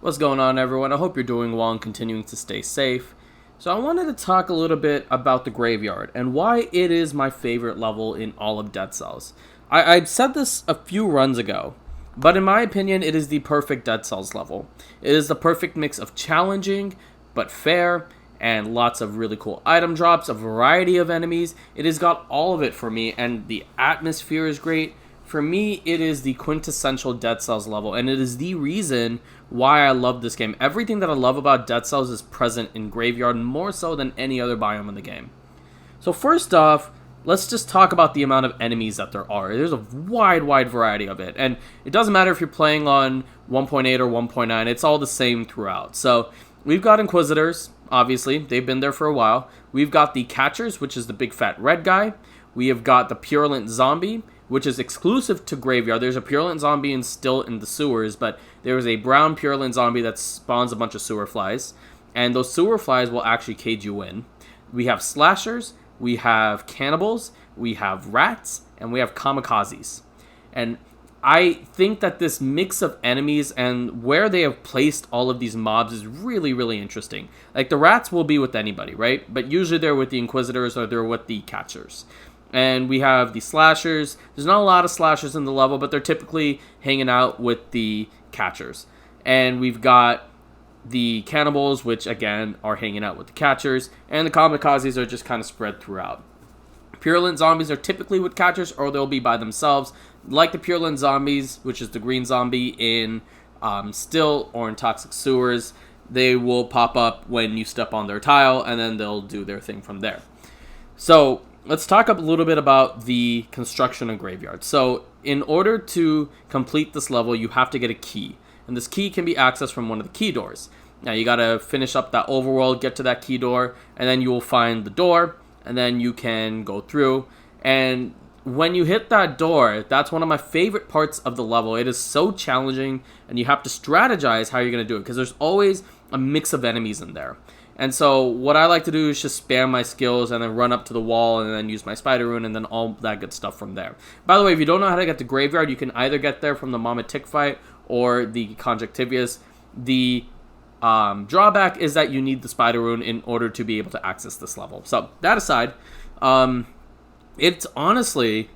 What's going on, everyone? I hope you're doing well and continuing to stay safe. So, I wanted to talk a little bit about the graveyard and why it is my favorite level in all of Dead Cells. I said this a few runs ago, but in my opinion, it is the perfect Dead Cells level. It is the perfect mix of challenging but fair and lots of really cool item drops, a variety of enemies. It has got all of it for me, and the atmosphere is great. For me, it is the quintessential Dead Cells level, and it is the reason why I love this game. Everything that I love about Dead Cells is present in Graveyard, more so than any other biome in the game. So first off, let's just talk about the amount of enemies that there are. There's a wide variety of it, and it doesn't matter if you're playing on 1.8 or 1.9, it's all the same throughout. So we've got Inquisitors, obviously, they've been there for a while. We've got the Catchers, which is the big fat red guy. We have got the Purulent Zombie, which is exclusive to Graveyard. There's a Purulent Zombie still in the sewers, but there is a brown Purulent Zombie that spawns a bunch of sewer flies, and those sewer flies will actually cage you in. We have Slashers, we have Cannibals, we have Rats, and we have Kamikazes. And I think that this mix of enemies and where they have placed all of these mobs is really interesting. Like, the Rats will be with anybody, right? But usually they're with the Inquisitors or they're with the Catchers. And we have the Slashers. There's not a lot of Slashers in the level, but they're typically hanging out with the Catchers. And we've got the Cannibals, which again are hanging out with the Catchers. And the Kamikazes are just kind of spread throughout. Purulent Zombies are typically with Catchers, or they'll be by themselves. Like the Purulent Zombies, which is the green zombie in Still or in Toxic Sewers, they will pop up when you step on their tile, and then they'll do their thing from there. So let's talk a little bit about the construction of Graveyard. So in order to complete this level, you have to get a key. And this key can be accessed from one of the key doors. Now you gotta finish up that overworld, get to that key door, and then you will find the door, and then you can go through. And when you hit that door, that's one of my favorite parts of the level. It is so challenging, and you have to strategize how you're gonna do it, because there's always a mix of enemies in there. And so what I like to do is just spam my skills and then run up to the wall and then use my spider rune and then all that good stuff from there. By the way, if you don't know how to get to Graveyard, you can either get there from the Mama Tick fight or the Conjunctivius. The drawback is that you need the spider rune in order to be able to access this level. So that aside, it's honestly,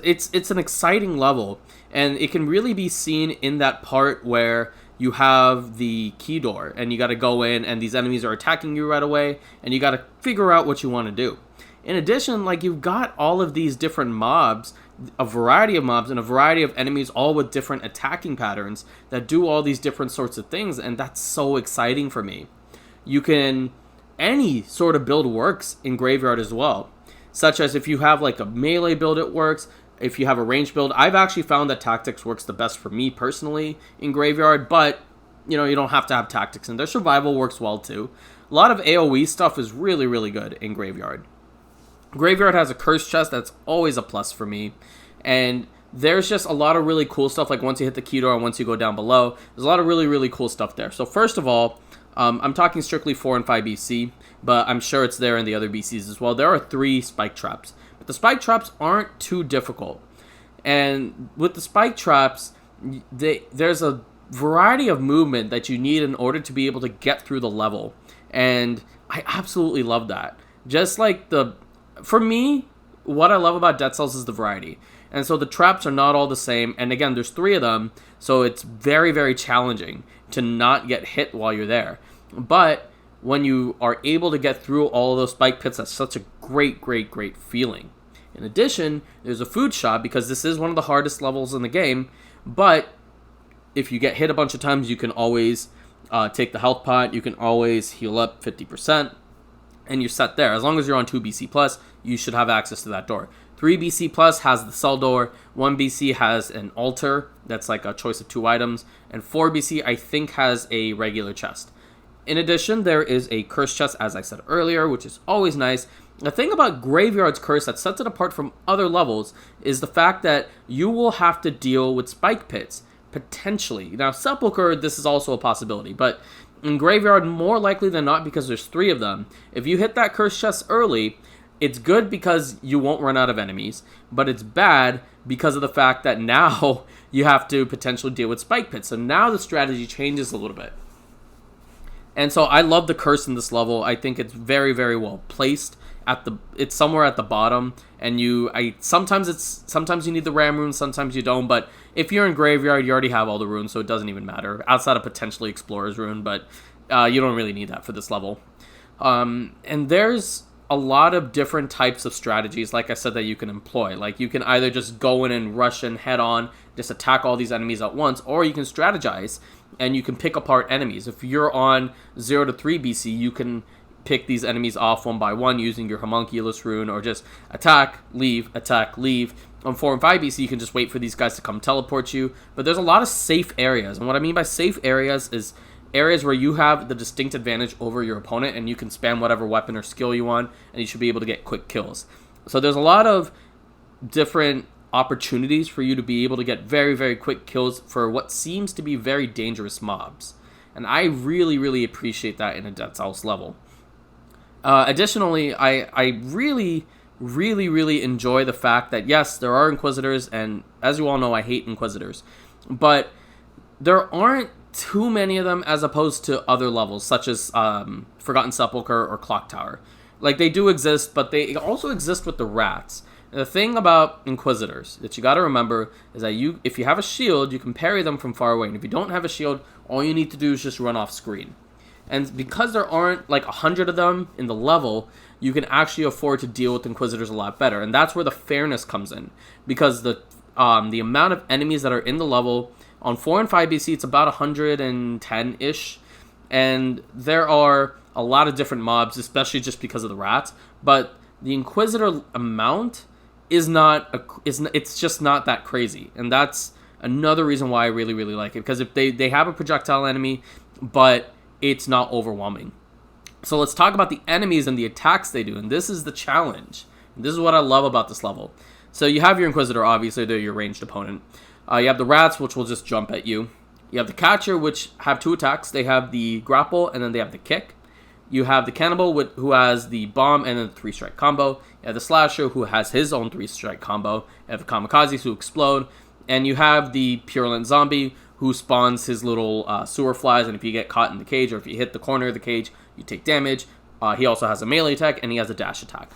it's an exciting level, and it can really be seen in that part where you have the key door, and you got to go in, and these enemies are attacking you right away, and you got to figure out what you want to do. In addition, like, you've got all of these different mobs, a variety of mobs, and a variety of enemies, all with different attacking patterns that do all these different sorts of things, and that's so exciting for me. Any sort of build works in Graveyard as well, such as if you have like a melee build, it works. If you have a range build, I've actually found that tactics works the best for me personally in Graveyard, but you don't have to have tactics in there. Survival works well too. A lot of AoE stuff is really good in Graveyard. Graveyard has a curse chest that's always a plus for me, and there's just a lot of really cool stuff. Like, once you hit the key door and once you go down below, there's a lot of really cool stuff there. So first of all, I'm talking strictly 4 and 5 BC, but I'm sure it's there in the other BCs as well. There are 3 spike traps. The spike traps aren't too difficult, and with the spike traps, there's a variety of movement that you need in order to be able to get through the level, and I absolutely love that. Just like for me, what I love about Dead Cells is the variety, and so the traps are not all the same, and again, there's 3 of them, so it's very challenging to not get hit while you're there, but when you are able to get through all of those spike pits, that's such a great feeling. In addition, there's a food shop, because this is one of the hardest levels in the game, but if you get hit a bunch of times, you can always take the health pot, you can always heal up 50%, and you're set there. As long as you're on 2 BC plus, you should have access to that door. 3 BC plus has the cell door, 1 BC has an altar, that's like a choice of 2 items, and 4 BC I think has a regular chest. In addition, there is a curse chest, as I said earlier, which is always nice. The thing about Graveyard's curse that sets it apart from other levels is the fact that you will have to deal with spike pits, potentially. Now, Sepulchre, this is also a possibility, but in Graveyard, more likely than not, because there's 3 of them, if you hit that curse chest early, it's good because you won't run out of enemies, but it's bad because of the fact that now you have to potentially deal with spike pits. So now the strategy changes a little bit. And so I love the curse in this level. I think it's very, very well placed. It's somewhere at the bottom, and sometimes you need the ram rune, sometimes you don't. But if you're in graveyard, you already have all the runes, so it doesn't even matter outside of potentially explorer's rune. But you don't really need that for this level. And there's a lot of different types of strategies, like I said, that you can employ. Like you can either just go in and rush in head on, just attack all these enemies at once, or you can strategize and you can pick apart enemies. If you're on 0 to 3 BC, you can pick these enemies off one by one using your homunculus rune, or just attack, leave, attack, leave. On 4 and 5 BC, you can just wait for these guys to come teleport you. But there's a lot of safe areas, and what I mean by safe areas is areas where you have the distinct advantage over your opponent, and you can spam whatever weapon or skill you want, and you should be able to get quick kills. So there's a lot of different opportunities for you to be able to get very, very quick kills for what seems to be very dangerous mobs. And I really, really appreciate that in a Dead Cells level. Additionally, I really, really, really enjoy the fact that, yes, there are Inquisitors, and as you all know, I hate Inquisitors. But there aren't too many of them as opposed to other levels, such as Forgotten Sepulchre or Clock Tower. Like, they do exist, but they also exist with the rats. And the thing about Inquisitors that you got to remember is that if you have a shield, you can parry them from far away. And if you don't have a shield, all you need to do is just run off screen. And because there aren't like 100 of them in the level, you can actually afford to deal with Inquisitors a lot better. And that's where the fairness comes in. Because the amount of enemies that are in the level, on 4 and 5 BC, it's about 110-ish. And there are a lot of different mobs, especially just because of the rats. But the Inquisitor amount it's just not that crazy. And that's another reason why I really, really like it. Because if they have a projectile enemy, but it's not overwhelming. So let's talk about the enemies and the attacks they do. And this is the challenge. This is what I love about this level. So you have your Inquisitor, obviously, they're your ranged opponent. You have the rats, which will just jump at you. You have the Catcher, which have 2 attacks. They have the grapple, and then they have the kick. You have the Cannibal, who has the bomb and then the 3-strike combo. You have the Slasher, who has his own 3-strike combo. You have the Kamikazes, who explode. And you have the Purulent Zombie, who spawns his little sewer flies, and if you get caught in the cage, or if you hit the corner of the cage, you take damage. He also has a melee attack, and he has a dash attack.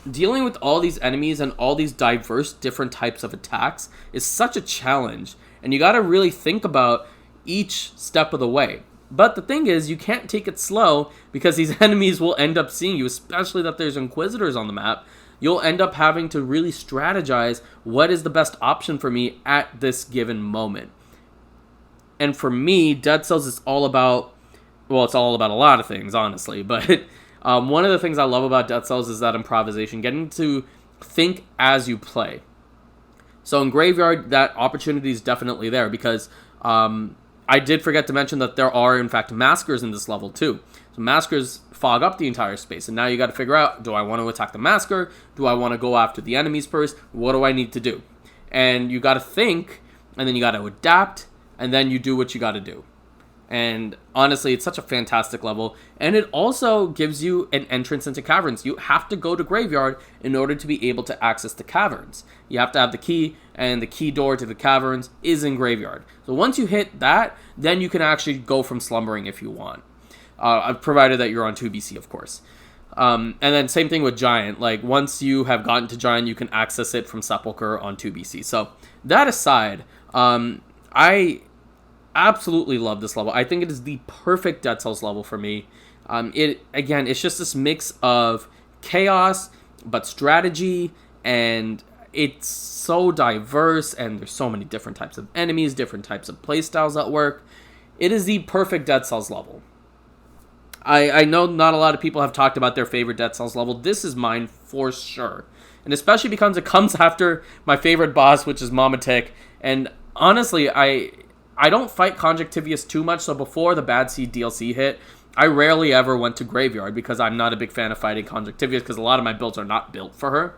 Dealing with all these enemies and all these diverse different types of attacks is such a challenge, and you gotta really think about each step of the way. But the thing is, you can't take it slow, because these enemies will end up seeing you, especially that there's Inquisitors on the map. You'll end up having to really strategize what is the best option for me at this given moment. And for me, Dead Cells is all about, well, it's all about a lot of things, honestly. But one of the things I love about Dead Cells is that improvisation, getting to think as you play. So in Graveyard, that opportunity is definitely there, because I did forget to mention that there are, in fact, maskers in this level, too. So maskers fog up the entire space, and now you got to figure out, do I want to attack the masker? Do I want to go after the enemies first? What do I need to do? And you got to think, and then you got to adapt, and then you do what you got to do. And honestly, it's such a fantastic level. And it also gives you an entrance into caverns. You have to go to Graveyard in order to be able to access the caverns. You have to have the key, and the key door to the caverns is in Graveyard. So once you hit that, then you can actually go from slumbering if you want. Provided that you're on 2BC, of course. And then same thing with Giant. Like, once you have gotten to Giant, you can access it from Sepulchre on 2BC. So that aside, I absolutely love this level. I think it is the perfect Dead Cells level for me. It's just this mix of chaos, but strategy, and it's so diverse, and there's so many different types of enemies, different types of playstyles that work. It is the perfect Dead Cells level. I know not a lot of people have talked about their favorite Dead Cells level. This is mine for sure. And especially because it comes after my favorite boss, which is Mama Tick. And honestly, I don't fight Conjunctivius too much, so before the Bad Seed DLC hit, I rarely ever went to Graveyard, because I'm not a big fan of fighting Conjunctivius, because a lot of my builds are not built for her.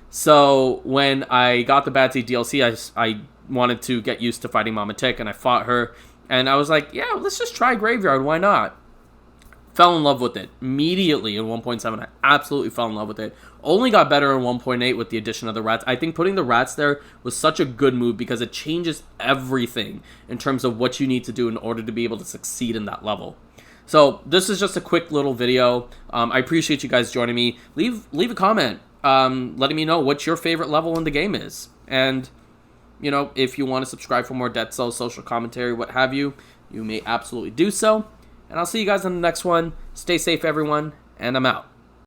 So when I got the Bad Seed DLC, I wanted to get used to fighting Mama Tick, and I fought her, and I was like, yeah, let's just try Graveyard, why not? Fell in love with it immediately in 1.7. I absolutely fell in love with it. Only got better in 1.8 with the addition of the rats. I think putting the rats there was such a good move because it changes everything in terms of what you need to do in order to be able to succeed in that level. So this is just a quick little video. I appreciate you guys joining me. Leave a comment letting me know what your favorite level in the game is. And, you know, if you want to subscribe for more Dead Cells, social commentary, what have you, you may absolutely do so. And I'll see you guys in the next one. Stay safe, everyone, and I'm out.